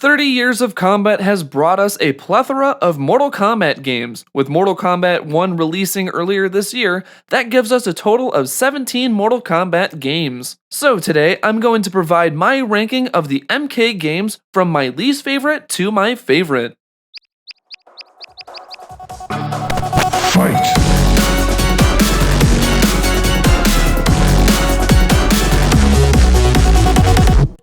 30 years of combat has brought us a plethora of Mortal Kombat games. With Mortal Kombat 1 releasing earlier this year, that gives us a total of 17 Mortal Kombat games. So today, I'm going to provide my ranking of the MK games from my least favorite to my favorite. Fight!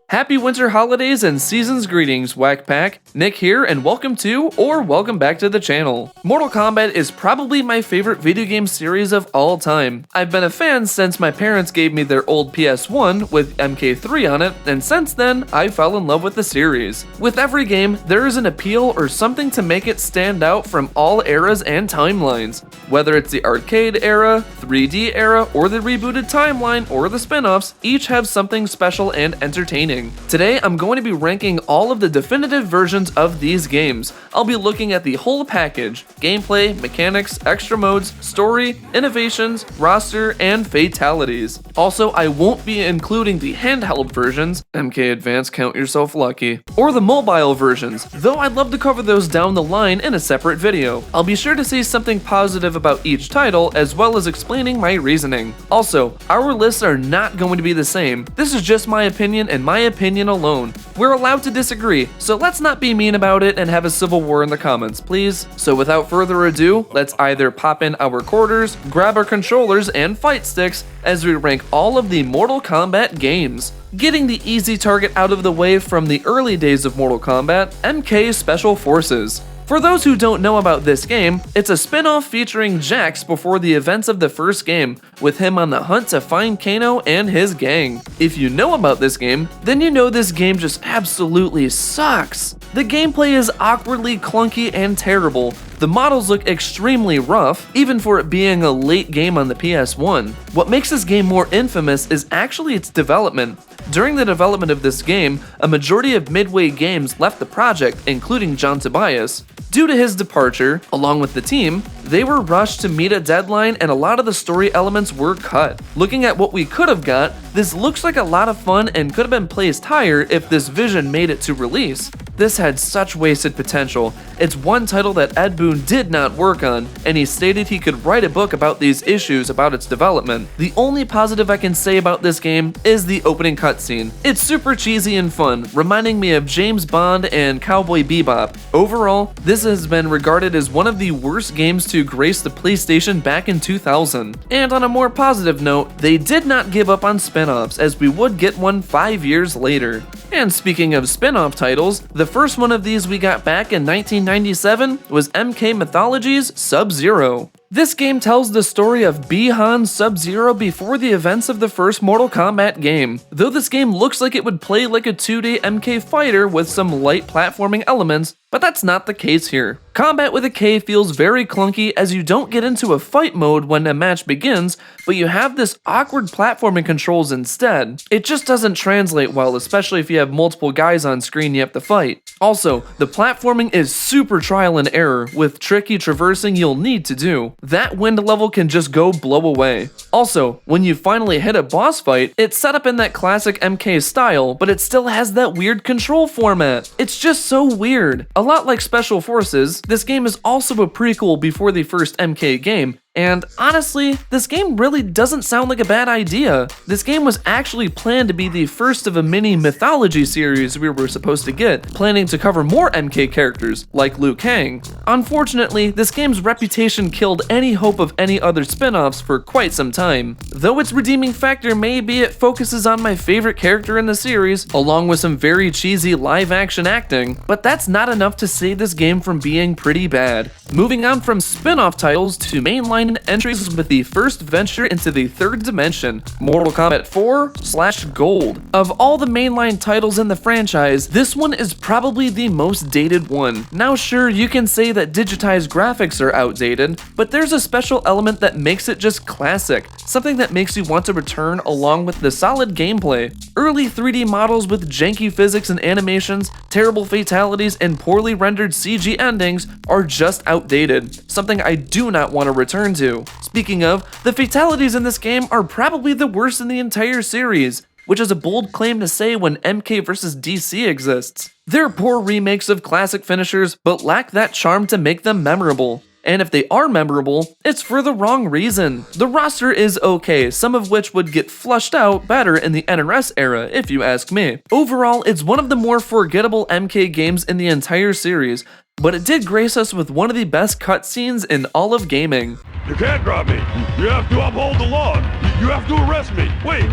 Happy winter holidays and season's greetings, Whack Pack. Nick here, and welcome to, or welcome back to the channel. Mortal Kombat is probably my favorite video game series of all time. I've been a fan since my parents gave me their old PS1 with MK3 on it, and since then, I fell in love with the series. With every game, there is an appeal or something to make it stand out from all eras and timelines. Whether it's the arcade era, 3D era, or the rebooted timeline, or the spin-offs, each have something special and entertaining. Today, I'm going to be ranking all of the definitive versions of these games. I'll be looking at the whole package: gameplay, mechanics, extra modes, story, innovations, roster, and fatalities. Also, I won't be including the handheld versions, MK Advance, count yourself lucky, or the mobile versions, though I'd love to cover those down the line in a separate video. I'll be sure to say something positive about each title, as well as explaining my reasoning. Also, our lists are not going to be the same. This is just my opinion and my opinion alone. We're allowed to disagree, so let's not be mean about it and have a civil war in the comments, please. So without further ado, let's either pop in our quarters, grab our controllers, and fight sticks as we rank all of the Mortal Kombat games. Getting the easy target out of the way from the early days of Mortal Kombat, MK Special Forces. For those who don't know about this game, it's a spin-off featuring Jax before the events of the first game, with him on the hunt to find Kano and his gang. If you know about this game, then you know this game just absolutely sucks. The gameplay is awkwardly clunky and terrible. The models look extremely rough, even for it being a late game on the PS1. What makes this game more infamous is actually its development. During the development of this game, a majority of Midway Games left the project, including John Tobias. Due to his departure, along with the team, they were rushed to meet a deadline and a lot of the story elements were cut. Looking at what we could have got, this looks like a lot of fun and could have been placed higher if this vision made it to release. This had such wasted potential. It's one title that Ed Boon did not work on, and he stated he could write a book about these issues about its development. The only positive I can say about this game is the opening cutscene. It's super cheesy and fun, reminding me of James Bond and Cowboy Bebop. Overall, this has been regarded as one of the worst games to grace the PlayStation back in 2000. And on a more positive note, they did not give up on spin-offs, as we would get one 5 years later. And speaking of spin-off titles, the first one of these we got back in 1997 was MK Mythology's Sub-Zero. This game tells the story of Bi-Han Sub-Zero before the events of the first Mortal Kombat game. Though this game looks like it would play like a 2D MK fighter with some light platforming elements, but that's not the case here. Combat with a K feels very clunky as you don't get into a fight mode when a match begins, but you have this awkward platforming controls instead. It just doesn't translate well, especially if you have multiple guys on screen you have to fight. Also, the platforming is super trial and error, with tricky traversing you'll need to do. That wind level can just go blow away. Also, when you finally hit a boss fight, it's set up in that classic MK style, but it still has that weird control format. It's just so weird. A lot like Special Forces, this game is also a prequel before the first MK game, and honestly, this game really doesn't sound like a bad idea. This game was actually planned to be the first of a mini mythology series we were supposed to get, planning to cover more MK characters, like Liu Kang. Unfortunately, this game's reputation killed any hope of any other spin-offs for quite some time. Though its redeeming factor may be it focuses on my favorite character in the series, along with some very cheesy live-action acting, but that's not enough to save this game from being pretty bad. Moving on from spin-off titles to mainline entries with the first venture into the third dimension, Mortal Kombat 4/Gold. Of all the mainline titles in the franchise, this one is probably the most dated one. Now sure, you can say that digitized graphics are outdated, but there's a special element that makes it just classic, something that makes you want to return along with the solid gameplay. Early 3D models with janky physics and animations, terrible fatalities, and poorly rendered CG endings are just outdated, something I do not want to return to. Speaking of, the fatalities in this game are probably the worst in the entire series. which is a bold claim to say when MK vs. DC exists. They're poor remakes of classic finishers, but lack that charm to make them memorable. And if they are memorable, it's for the wrong reason. The roster is okay, some of which would get flushed out better in the NRS era, if you ask me. Overall, it's one of the more forgettable MK games in the entire series, but it did grace us with one of the best cutscenes in all of gaming. You can't drop me. You have to uphold the law. You have to arrest me. Wait,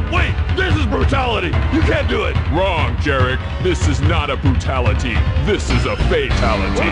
this is brutality. You can't do it. Wrong, Jarek. This is not a brutality. This is a fatality.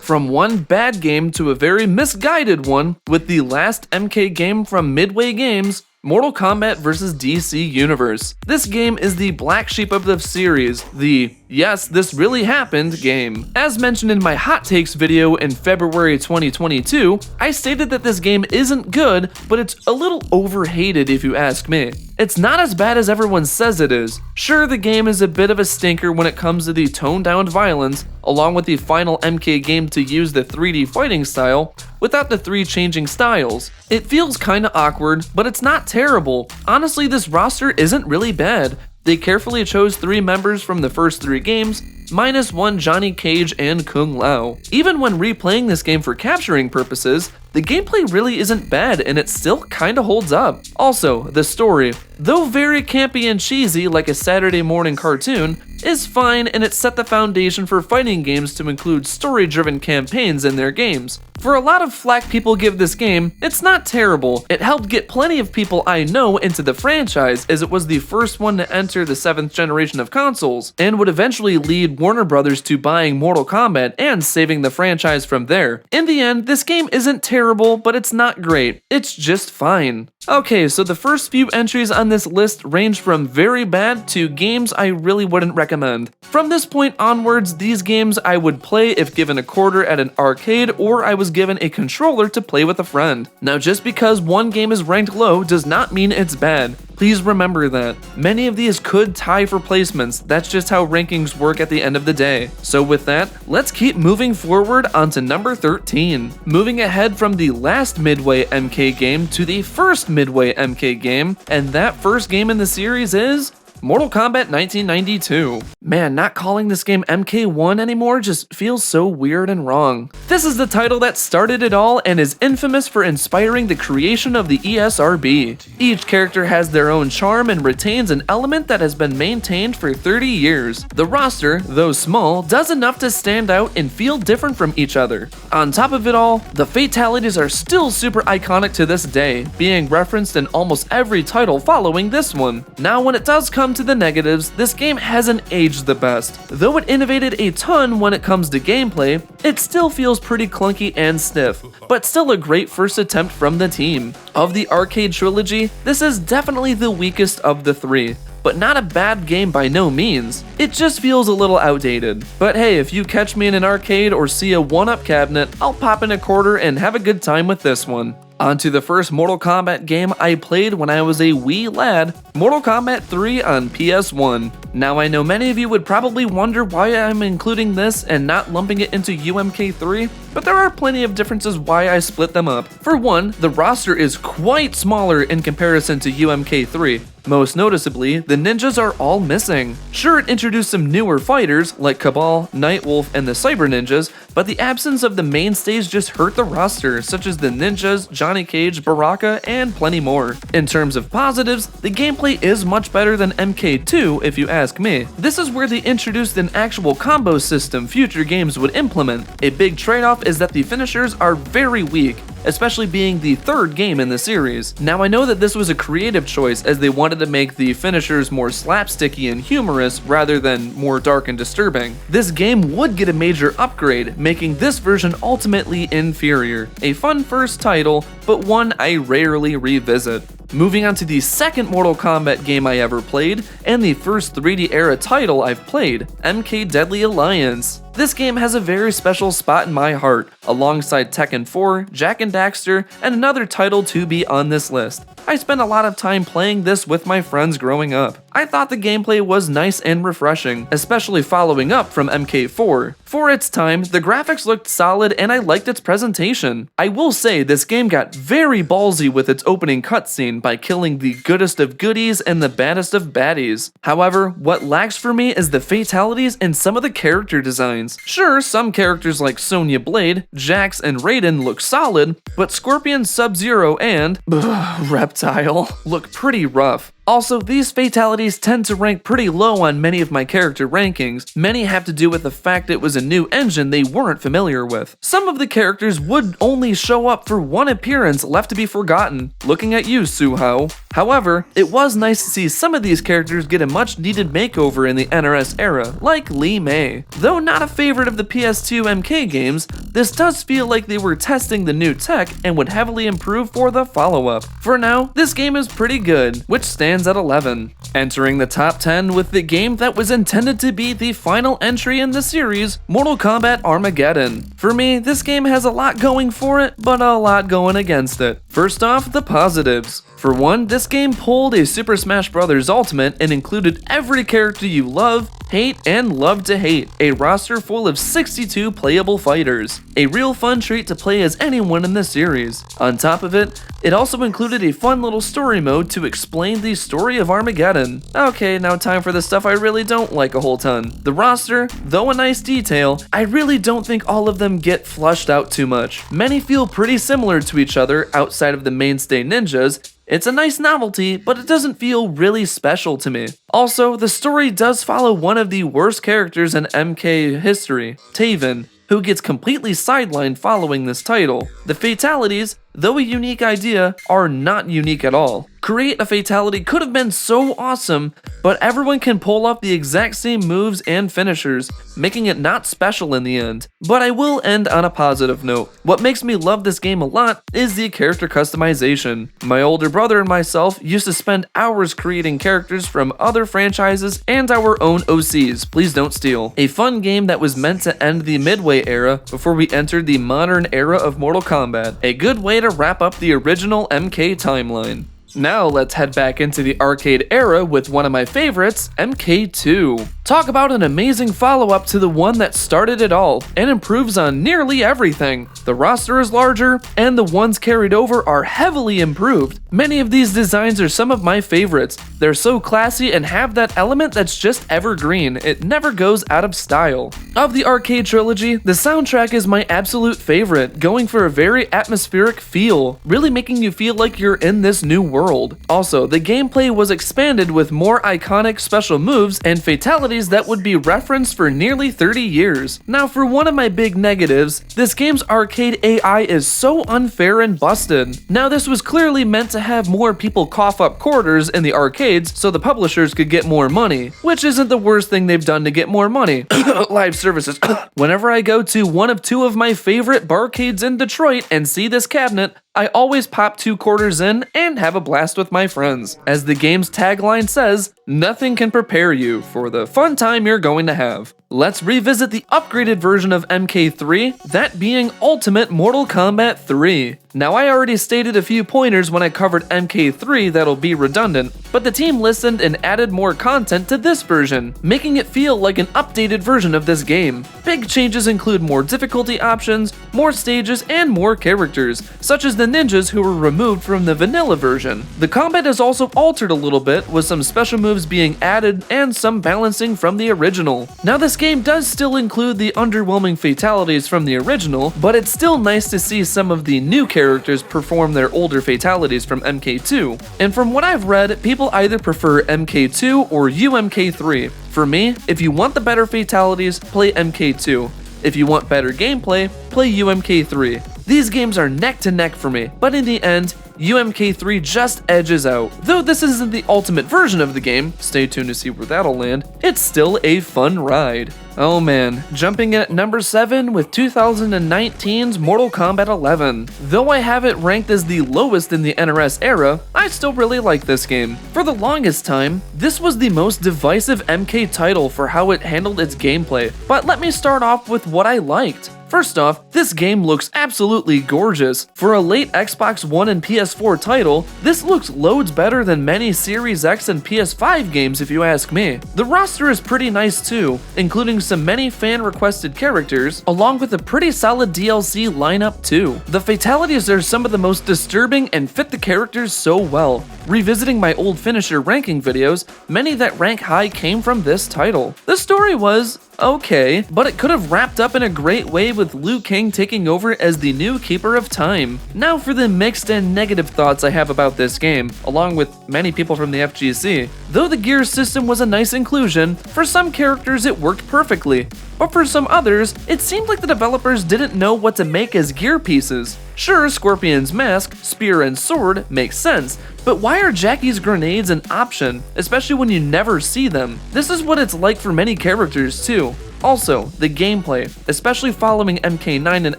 From one bad game to a very misguided one, with the last MK game from Midway Games, Mortal Kombat vs. DC Universe. This game is the black sheep of the series, the "yes, this really happened" game. As mentioned in my hot takes video in February 2022, I stated that this game isn't good, but it's a little overhated if you ask me. It's not as bad as everyone says it is. Sure, the game is a bit of a stinker when it comes to the toned-down violence, along with the final MK game to use the 3D fighting style, without the 3 changing styles. It feels kinda awkward, but it's not terrible. Honestly, this roster isn't really bad. They carefully chose 3 members from the first 3 games, minus 1 Johnny Cage and Kung Lao. Even when replaying this game for capturing purposes, the gameplay really isn't bad and it still kinda holds up. Also, the story, though very campy and cheesy like a Saturday morning cartoon, is fine, and it set the foundation for fighting games to include story-driven campaigns in their games. For a lot of flack people give this game, it's not terrible. It helped get plenty of people I know into the franchise, as it was the first one to enter the 7th generation of consoles, and would eventually lead Warner Brothers to buying Mortal Kombat and saving the franchise from there. In the end, this game isn't terrible, but it's not great. It's just fine. Okay, so the first few entries on this list range from very bad to games I really wouldn't recommend. From this point onwards, these games I would play if given a quarter at an arcade or I was given a controller to play with a friend. Now, just because one game is ranked low does not mean it's bad. Please remember that. Many of these could tie for placements, that's just how rankings work at the end of the day. So with that, let's keep moving forward onto number 13. Moving ahead from the last Midway MK game to the first Midway MK game, and that first game in the series is Mortal Kombat 1992. Man, not calling this game MK1 anymore just feels so weird and wrong. This is the title that started it all and is infamous for inspiring the creation of the ESRB. Each character has their own charm and retains an element that has been maintained for 30 years. The roster, though small, does enough to stand out and feel different from each other. On top of it all, the fatalities are still super iconic to this day, being referenced in almost every title following this one. Now, when it does come to the negatives, this game hasn't aged the best. Though it innovated a ton when it comes to gameplay, it still feels pretty clunky and stiff, but still a great first attempt from the team. Of the arcade trilogy, this is definitely the weakest of the 3, but not a bad game by no means. It just feels a little outdated. But hey, if you catch me in an arcade or see a 1-up cabinet, I'll pop in a quarter and have a good time with this one. On to the first Mortal Kombat game I played when I was a wee lad, Mortal Kombat 3 on PS1. Now, I know many of you would probably wonder why I'm including this and not lumping it into UMK3, but there are plenty of differences why I split them up. For one, the roster is quite smaller in comparison to UMK3. Most noticeably, the ninjas are all missing. Sure, it introduced some newer fighters like Cabal, Nightwolf, and the Cyber Ninjas, but the absence of the mainstays just hurt the roster, such as the Ninjas, Johnny Cage, Baraka, and plenty more. In terms of positives, the gameplay is much better than MK2 if you ask me. This is where they introduced an actual combo system future games would implement. A big trade-off is that the finishers are very weak, especially being the 3rd game in the series. Now, I know that this was a creative choice as they wanted to make the finishers more slapsticky and humorous rather than more dark and disturbing. This game would get a major upgrade, making this version ultimately inferior. A fun first title, but one I rarely revisit. Moving on to the second Mortal Kombat game I ever played, and the first 3D era title I've played, MK Deadly Alliance. this game has a very special spot in my heart, alongside Tekken 4, Jak and Daxter, and another title to be on this list. I spent a lot of time playing this with my friends growing up. I thought the gameplay was nice and refreshing, especially following up from MK4. For its time, the graphics looked solid and I liked its presentation. I will say this game got very ballsy with its opening cutscene by killing the goodest of goodies and the baddest of baddies. However, what lacks for me is the fatalities and some of the character designs. Sure, some characters like Sonya Blade, Jax, and Raiden look solid, but Scorpion, Sub-Zero, and Reptile look pretty rough. Also, these fatalities tend to rank pretty low on many of my character rankings. Many have to do with the fact it was a new engine they weren't familiar with. Some of the characters would only show up for one appearance left to be forgotten. Looking at you, Suho. However, it was nice to see some of these characters get a much needed makeover in the NRS era, like Li Mei. Though not a favorite of the PS2 MK games, this does feel like they were testing the new tech and would heavily improve for the follow-up. For now, this game is pretty good, which stands at 11. Entering the top 10 with the game that was intended to be the final entry in the series, Mortal Kombat Armageddon. For me, this game has a lot going for it, but a lot going against it. First off, the positives. For one, this game pulled a Super Smash Bros. Ultimate and included every character you love, hate, and love to hate. A roster full of 62 playable fighters. A real fun treat to play as anyone in the series. On top of it, it also included a fun little story mode to explain the story of Armageddon. Okay, now time for the stuff I really don't like a whole ton. The roster, though a nice detail, I really don't think all of them get flushed out too much. Many feel pretty similar to each other outside of the mainstay ninjas. It's a nice novelty, but it doesn't feel really special to me. Also, the story does follow one of the worst characters in MK history, Taven, who gets completely sidelined following this title. The fatalities, though a unique idea, are not unique at all. Create a fatality could have been so awesome, but everyone can pull off the exact same moves and finishers, making it not special in the end. But I will end on a positive note. What makes me love this game a lot is the character customization. My older brother and myself used to spend hours creating characters from other franchises and our own OCs, please don't steal. A fun game that was meant to end the Midway era before we entered the modern era of Mortal Kombat. A good way to wrap up the original MK timeline. Now let's head back into the arcade era with one of my favorites, MK2. Talk about an amazing follow-up to the one that started it all, and improves on nearly everything. The roster is larger, and the ones carried over are heavily improved. Many of these designs are some of my favorites. They're so classy and have that element that's just evergreen. It never goes out of style. Of the arcade trilogy, the soundtrack is my absolute favorite, going for a very atmospheric feel, really making you feel like you're in this new world. Also, the gameplay was expanded with more iconic special moves and fatalities that would be referenced for nearly 30 years. Now for one of my big negatives, this game's arcade AI is so unfair and busted. Now this was clearly meant to have more people cough up quarters in the arcades so the publishers could get more money, which isn't the worst thing they've done to get more money. Live services. Whenever I go to one of two of my favorite barcades in Detroit and see this cabinet, I always pop 2 quarters in and have a blast with my friends. As the game's tagline says, nothing can prepare you for the fun time you're going to have. Let's revisit the upgraded version of MK3, that being Ultimate Mortal Kombat 3. Now I already stated a few pointers when I covered MK3 that'll be redundant, but the team listened and added more content to this version, making it feel like an updated version of this game. Big changes include more difficulty options, more stages, and more characters, such as the ninjas who were removed from the vanilla version. The combat is also altered a little bit, with some special moves being added and some balancing from the original. Now this game does still include the underwhelming fatalities from the original, but it's still nice to see some of the new characters perform their older fatalities from MK2. And from what I've read, people either prefer MK2 or UMK3. For me, if you want the better fatalities, play MK2. If you want better gameplay, play UMK3. These games are neck to neck for me, but in the end, UMK3 just edges out. Though this isn't the ultimate version of the game, stay tuned to see where that'll land, it's still a fun ride. Oh man, jumping in at number 7 with 2019's Mortal Kombat 11. Though I have it ranked as the lowest in the NRS era, I still really like this game. For the longest time, this was the most divisive MK title for how it handled its gameplay, but let me start off with what I liked. First off, this game looks absolutely gorgeous. For a late Xbox One and PS4 title, this looks loads better than many Series X and PS5 games if you ask me. The roster is pretty nice too, including some many fan-requested characters, along with a pretty solid DLC lineup too. The fatalities are some of the most disturbing and fit the characters so well. Revisiting my old finisher ranking videos, many that rank high came from this title. The story was okay, but it could have wrapped up in a great way with Liu Kang taking over as the new Keeper of Time. Now for the mixed and negative thoughts I have about this game, along with many people from the FGC. Though the gear system was a nice inclusion, for some characters it worked perfectly, but for some others, it seemed like the developers didn't know what to make as gear pieces. Sure, Scorpion's mask, spear, and sword make sense, but why are Jackie's grenades an option, especially when you never see them? This is what it's like for many characters too. Also, the gameplay, especially following MK9 and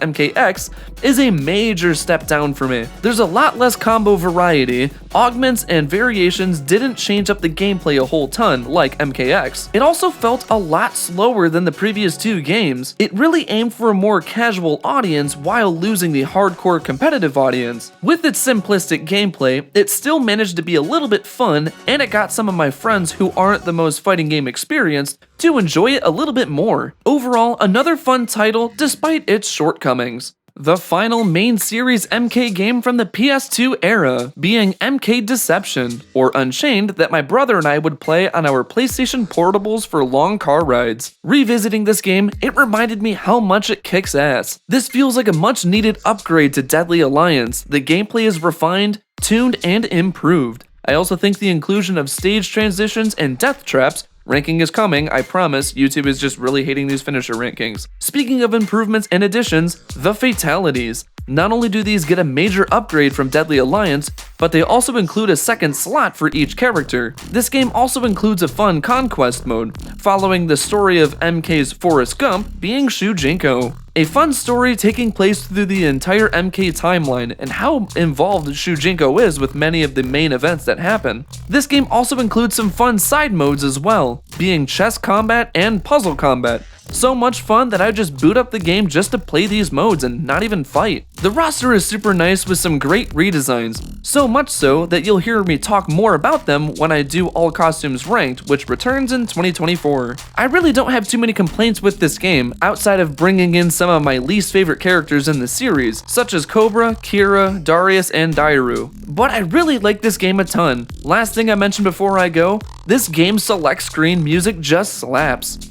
MKX, is a major step down for me. There's a lot less combo variety, augments and variations didn't change up the gameplay a whole ton like MKX. It also felt a lot slower than the previous two games. It really aimed for a more casual audience while losing the hardcore competitive audience. With its simplistic gameplay, it still managed to be a little bit fun, and it got some of my friends who aren't the most fighting game experienced to enjoy it a little bit more. Overall, another fun title despite its shortcomings. The final main series MK game from the PS2 era being MK Deception, or Unchained, that my brother and I would play on our PlayStation portables for long car rides. Revisiting this game, it reminded me how much it kicks ass. This feels like a much needed upgrade to Deadly Alliance. The gameplay is refined, tuned, and improved. I also think the inclusion of stage transitions and death traps, ranking is coming, I promise. YouTube is just really hating these finisher rankings. Speaking of improvements and additions, the fatalities. Not only do these get a major upgrade from Deadly Alliance, but they also include a second slot for each character. This game also includes a fun conquest mode, following the story of MK's Forrest Gump being Shujinko. A fun story taking place through the entire MK timeline and how involved Shujinko is with many of the main events that happen. This game also includes some fun side modes as well, being chess combat and puzzle combat. So much fun that I just boot up the game just to play these modes and not even fight. The roster is super nice with some great redesigns, so much so that you'll hear me talk more about them when I do All Costumes Ranked, which returns in 2024. I really don't have too many complaints with this game, outside of bringing in some of my least favorite characters in the series, such as Cobra, Kira, Darius, and Dairu. But I really like this game a ton. Last thing I mentioned before I go, this game's select screen music just slaps.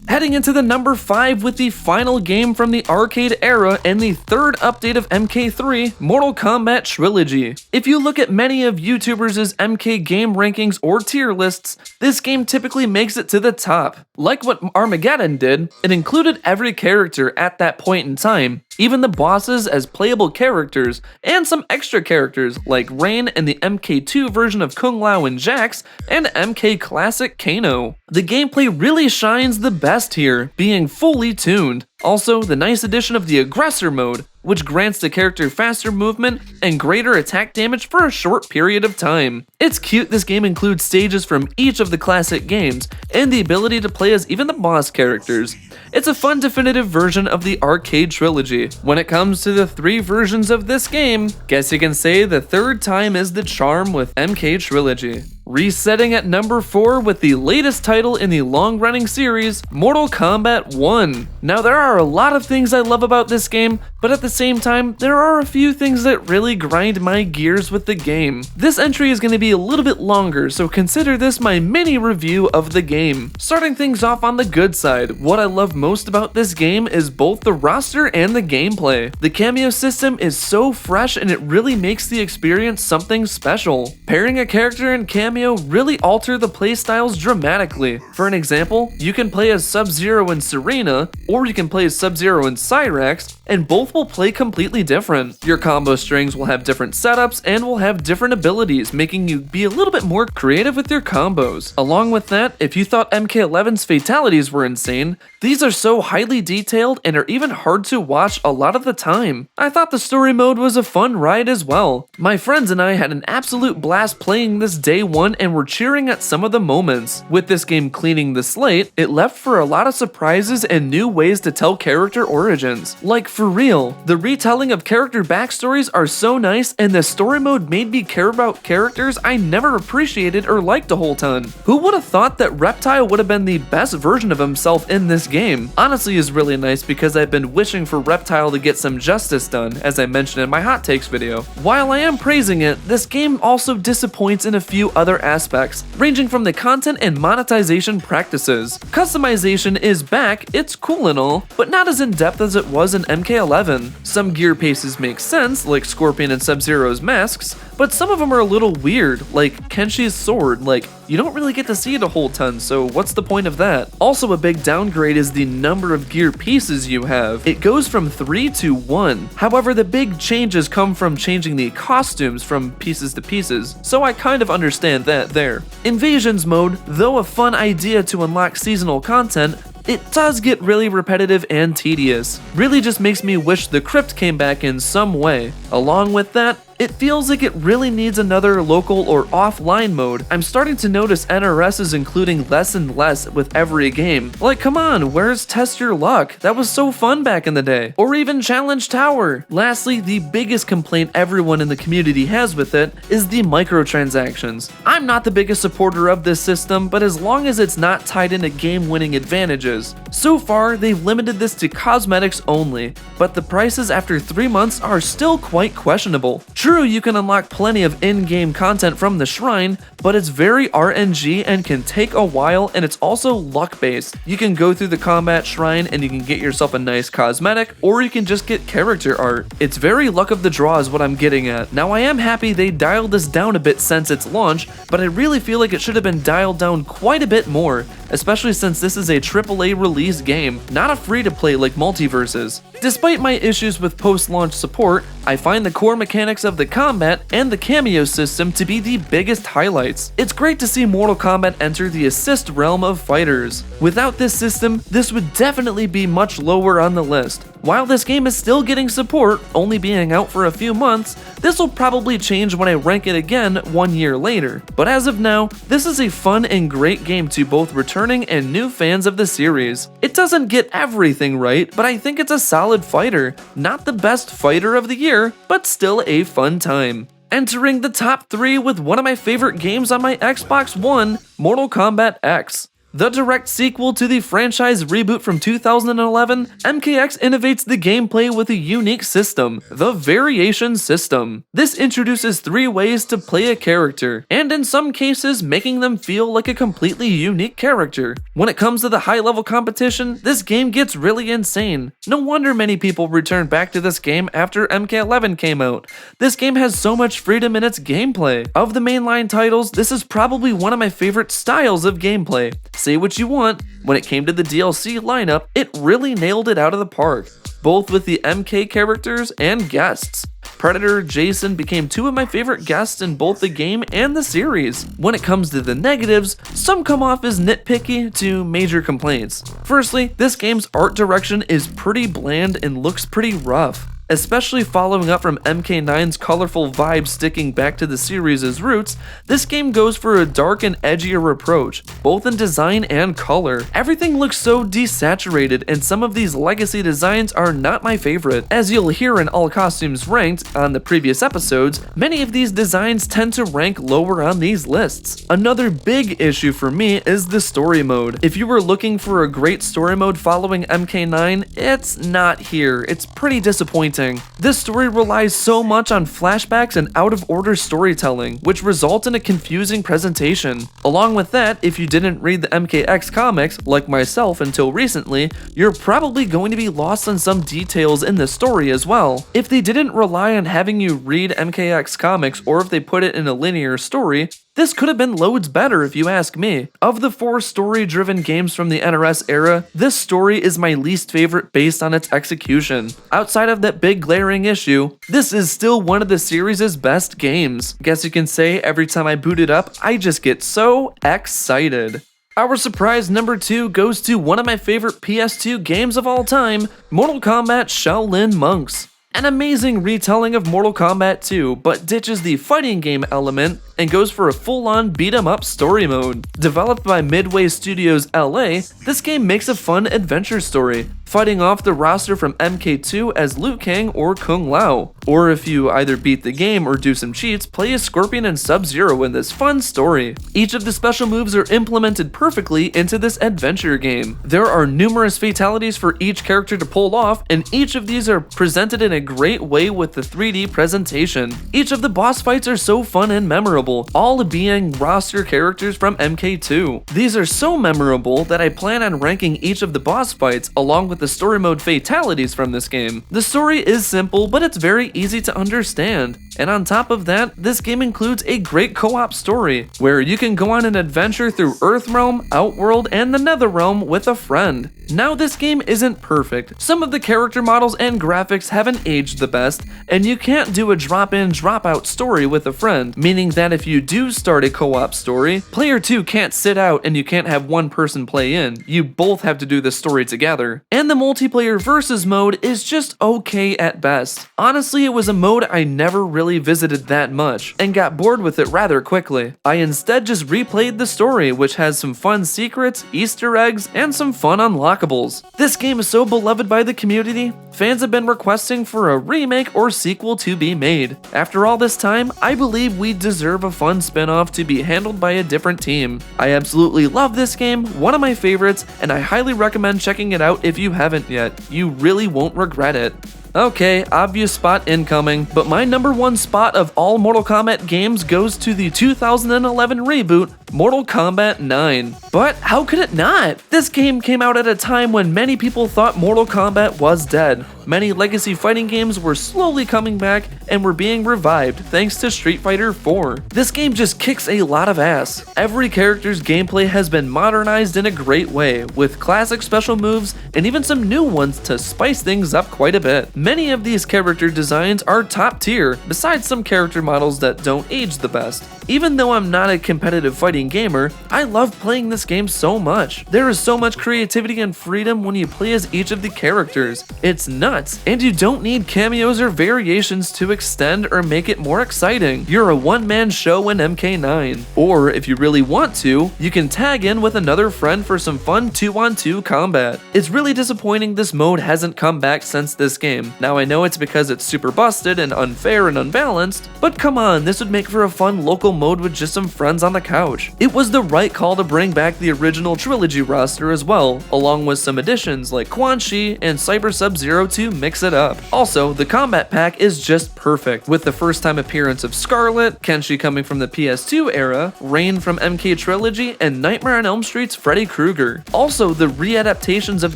Heading into the number 5 with the final game from the arcade era and the third update of MK3, Mortal Kombat Trilogy. If you look at many of YouTubers' MK game rankings or tier lists, this game typically makes it to the top. Like what Armageddon did, it included every character at that point in time, even the bosses as playable characters, and some extra characters like Rain and the MK2 version of Kung Lao and Jax, and MK Classic Kano. The gameplay really shines the best here, being fully tuned. Also, the nice addition of the Aggressor mode, which grants the character faster movement and greater attack damage for a short period of time. It's cute this game includes stages from each of the classic games, and the ability to play as even the boss characters. It's a fun definitive version of the arcade trilogy. When it comes to the 3 versions of this game, guess you can say the third time is the charm with MK Trilogy. Resetting at number 4 with the latest title in the long-running series, Mortal Kombat 1. Now there are a lot of things I love about this game, but at the same time, there are a few things that really grind my gears with the game. This entry is going to be a little bit longer, so consider this my mini review of the game. Starting things off on the good side, what I love most about this game is both the roster and the gameplay. The cameo system is so fresh and it really makes the experience something special. Pairing a character in cameo cameo really alter the playstyles dramatically. For an example, you can play as Sub-Zero and Serena, or you can play as Sub-Zero and Cyrax, and both will play completely different. Your combo strings will have different setups and will have different abilities, making you be a little bit more creative with your combos. Along with that, if you thought MK11's fatalities were insane, these are so highly detailed and are even hard to watch a lot of the time. I thought the story mode was a fun ride as well. My friends and I had an absolute blast playing this day one and were cheering at some of the moments. With this game cleaning the slate, it left for a lot of surprises and new ways to tell character origins. Like for real, the retelling of character backstories are so nice, and the story mode made me care about characters I never appreciated or liked a whole ton. Who would have thought that Reptile would have been the best version of himself in this game? Honestly is really nice because I've been wishing for Reptile to get some justice done, as I mentioned in my hot takes video. While I am praising it, this game also disappoints in a few other aspects, ranging from the content and monetization practices. Customization is back, it's cool and all, but not as in-depth as it was in MK11. Some gear pieces make sense, like Scorpion and Sub-Zero's masks, but some of them are a little weird, like Kenshi's sword. Like, you don't really get to see it a whole ton, so what's the point of that? Also, a big downgrade is the number of gear pieces you have. It goes from 3 to 1. However, the big changes come from changing the costumes from pieces to pieces, so I kind of understand that there. Invasions mode, though a fun idea to unlock seasonal content, it does get really repetitive and tedious. Really just makes me wish the crypt came back in some way. Along with that, it feels like it really needs another local or offline mode. I'm starting to notice NRS is including less and less with every game. Like, come on, where's Test Your Luck? That was so fun back in the day. Or even Challenge Tower. Lastly, the biggest complaint everyone in the community has with it is the microtransactions. I'm not the biggest supporter of this system, but as long as it's not tied into game-winning advantages. So far, they've limited this to cosmetics only, but the prices after 3 months are still quite questionable. True, you can unlock plenty of in-game content from the shrine, but it's very RNG and can take a while, and it's also luck-based. You can go through the combat shrine and you can get yourself a nice cosmetic, or you can just get character art. It's very luck of the draw is what I'm getting at. Now, I am happy they dialed this down a bit since its launch, but I really feel like it should have been dialed down quite a bit more, especially since this is a AAA release game, not a free-to-play like Multiverses. Despite my issues with post-launch support, I find the core mechanics of the combat and the cameo system to be the biggest highlights. It's great to see Mortal Kombat enter the assist realm of fighters. Without this system, this would definitely be much lower on the list. While this game is still getting support, only being out for a few months, this will probably change when I rank it again 1 year later. But as of now, this is a fun and great game to both returning and new fans of the series. It doesn't get everything right, but I think it's a solid fighter. Not the best fighter of the year, but still a fun time. Entering the top 3 with one of my favorite games on my Xbox One, Mortal Kombat X. The direct sequel to the franchise reboot from 2011, MKX innovates the gameplay with a unique system, the Variation System. This introduces 3 ways to play a character, and in some cases making them feel like a completely unique character. When it comes to the high-level competition, this game gets really insane. No wonder many people returned back to this game after MK11 came out. This game has so much freedom in its gameplay. Of the mainline titles, this is probably one of my favorite styles of gameplay. Say what you want, when it came to the DLC lineup, it really nailed it out of the park, both with the MK characters and guests. Predator, Jason became 2 of my favorite guests in both the game and the series. When it comes to the negatives, some come off as nitpicky to major complaints. Firstly, this game's art direction is pretty bland and looks pretty rough. Especially following up from MK9's colorful vibe sticking back to the series' roots, this game goes for a dark and edgier approach, both in design and color. Everything looks so desaturated, and some of these legacy designs are not my favorite. As you'll hear in All Costumes Ranked on the previous episodes, many of these designs tend to rank lower on these lists. Another big issue for me is the story mode. If you were looking for a great story mode following MK9, it's not here. It's pretty disappointing. This story relies so much on flashbacks and out-of-order storytelling, which result in a confusing presentation. Along with that, if you didn't read the MKX comics, like myself until recently, you're probably going to be lost on some details in the story as well. If they didn't rely on having you read MKX comics, or if they put it in a linear story, This could have been loads better if you ask me. Of the 4 story-driven games from the NRS era, this story is my least favorite based on its execution. Outside of that big glaring issue, this is still one of the series' best games. Guess you can say every time I boot it up, I just get so excited. Our surprise number 2 goes to one of my favorite PS2 games of all time, Mortal Kombat Shaolin Monks. An amazing retelling of Mortal Kombat 2, but ditches the fighting game element and goes for a full-on beat-em-up story mode. Developed by Midway Studios LA, this game makes a fun adventure story, fighting off the roster from MK2 as Liu Kang or Kung Lao. Or if you either beat the game or do some cheats, play as Scorpion and Sub-Zero in this fun story. Each of the special moves are implemented perfectly into this adventure game. There are numerous fatalities for each character to pull off, and each of these are presented in a great way with the 3D presentation. Each of the boss fights are so fun and memorable, all being roster characters from MK2. These are so memorable that I plan on ranking each of the boss fights along with the story mode fatalities from this game. The story is simple, but it's very easy to understand. And on top of that, this game includes a great co-op story, where you can go on an adventure through Earthrealm, Outworld, and the Netherrealm with a friend. Now this game isn't perfect. Some of the character models and graphics haven't aged the best, and you can't do a drop-in, drop-out story with a friend, meaning that if you do start a co-op story, player 2 can't sit out and you can't have one person play in. You both have to do the story together. And the multiplayer versus mode is just okay at best. Honestly, it was a mode I never really visited that much, and got bored with it rather quickly. I instead just replayed the story, which has some fun secrets, Easter eggs, and some fun unlockables. This game is so beloved by the community, fans have been requesting for a remake or sequel to be made. After all this time, I believe we deserve a fun spin-off to be handled by a different team. I absolutely love this game, one of my favorites, and I highly recommend checking it out if you haven't yet. You really won't regret it. Okay, obvious spot incoming, but my number 1 spot of all Mortal Kombat games goes to the 2011 reboot, Mortal Kombat 9. But how could it not? This game came out at a time when many people thought Mortal Kombat was dead. Many legacy fighting games were slowly coming back and were being revived thanks to Street Fighter 4. This game just kicks a lot of ass. Every character's gameplay has been modernized in a great way, with classic special moves and even some new ones to spice things up quite a bit. Many of these character designs are top tier, besides some character models that don't age the best. Even though I'm not a competitive fighting gamer, I love playing this game so much. There is so much creativity and freedom when you play as each of the characters. It's nuts, and you don't need cameos or variations to extend or make it more exciting. You're a one-man show in MK9. Or if you really want to, you can tag in with another friend for some fun 2-on-2 combat. It's really disappointing this mode hasn't come back since this game. Now I know it's because it's super busted and unfair and unbalanced, but come on, this would make for a fun local mode with just some friends on the couch. It was the right call to bring back the original trilogy roster as well, along with some additions like Quan Chi and Cyber Sub-Zero to mix it up. Also, the combat pack is just perfect, with the first time appearance of Scarlet, Kenshi coming from the PS2 era, Rain from MK Trilogy, and Nightmare on Elm Street's Freddy Krueger. Also, the re-adaptations of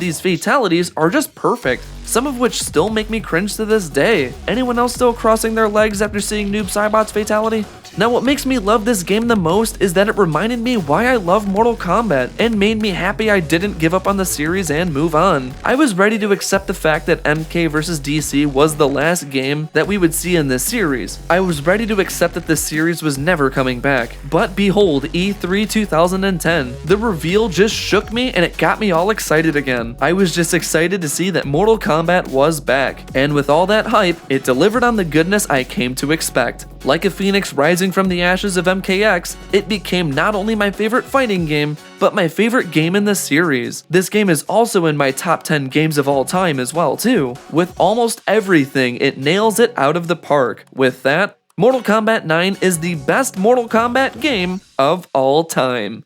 these fatalities are just perfect, some of which still make me cringe to this day. Anyone else still crossing their legs after seeing Noob Saibot's fatality? Now what makes me love this game the most is that it reminded me why I love Mortal Kombat and made me happy I didn't give up on the series and move on. I was ready to accept the fact that MK vs DC was the last game that we would see in this series. I was ready to accept that this series was never coming back. But behold, E3 2010. The reveal just shook me and it got me all excited again. I was just excited to see that Mortal Kombat was back. And with all that hype, it delivered on the goodness I came to expect. Like a phoenix rising from the ashes of MKX, it became not only my favorite fighting game, but my favorite game in the series. This game is also in my top 10 games of all time as well too. With almost everything, it nails it out of the park. With that, Mortal Kombat 9 is the best Mortal Kombat game of all time.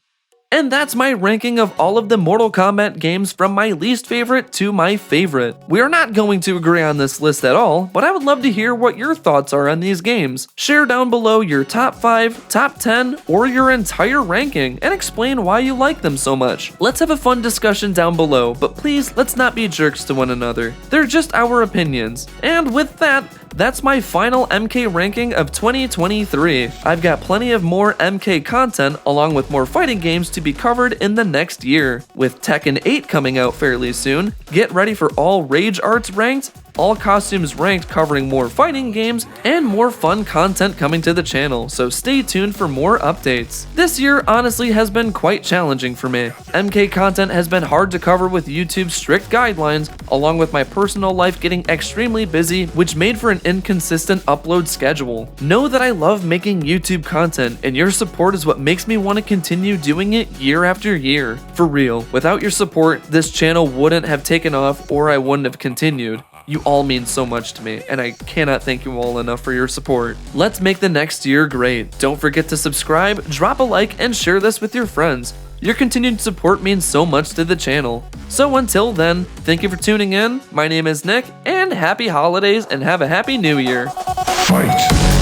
And that's my ranking of all of the Mortal Kombat games from my least favorite to my favorite. We are not going to agree on this list at all, but I would love to hear what your thoughts are on these games. Share down below your top 5, top 10, or your entire ranking, and explain why you like them so much. Let's have a fun discussion down below, but please let's not be jerks to one another. They're just our opinions. And with that, that's my final MK ranking of 2023. I've got plenty of more MK content along with more fighting games to be covered in the next year. With Tekken 8 coming out fairly soon, get ready for all Rage Arts ranked, all costumes ranked covering more fighting games, and more fun content coming to the channel, so stay tuned for more updates. This year honestly has been quite challenging for me. MK content has been hard to cover with YouTube's strict guidelines, along with my personal life getting extremely busy, which made for an inconsistent upload schedule. Know that I love making YouTube content, and your support is what makes me want to continue doing it year after year. For real, without your support, this channel wouldn't have taken off or I wouldn't have continued. You all mean so much to me, and I cannot thank you all enough for your support. Let's make the next year great. Don't forget to subscribe, drop a like, and share this with your friends. Your continued support means so much to the channel. So until then, thank you for tuning in. My name is Nick, and happy holidays and have a happy new year. Fight!